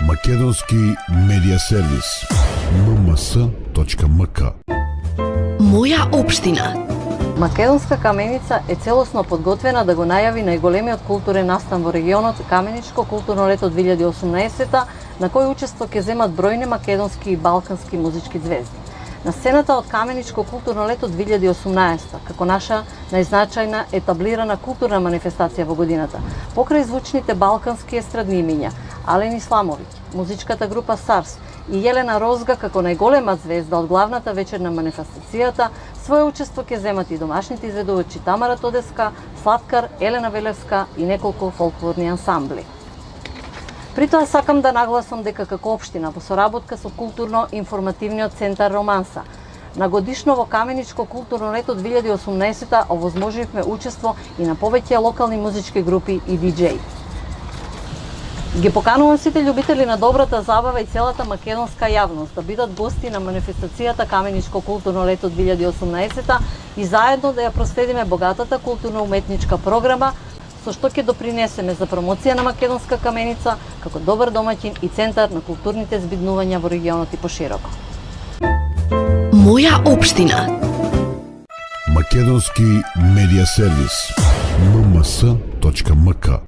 Македонски медиа сервис. mms.mk. Моја општина. Македонска каменица е целосно подготвена да го најави најголемиот културен настан во регионот Каменичко културно лето 2018, на кој учество ќе земат бројни македонски и балкански музички звезди. На сцената од Каменичко културно лето 2018, како наша најзначајна етаблирана културна манифестација во годината, покрај звучните балкански естрадни имиња, Ален Исламовиќ, музичката група Сарс и Јелена Розга како најголема звезда од главната вечер на манифестацијата, свое учество ќе земат и домашните изведувачи Тамара Тодеска, Слаткар, Елена Велевска и неколку фолклорни ансамбли. При тоа сакам да нагласам дека како општина во соработка со културно-информативниот центар Романса на годишно во Каменичко културно лето 2018 овозможивме учество и на повеќе локални музички групи и диџеи. Ги поканувам сите љубители на добрата забава и целата македонска јавност да бидат гости на манифестацијата Каменичко културно лето 2018 и заедно да ја проследиме богатата културно-уметничка програма, со што ќе допринесеме за промоција на македонска каменица како добар домаќин и центар на културните збиднувања во регионот и пошироко. Моја општина. Македонски медиа сервис. mms.mk.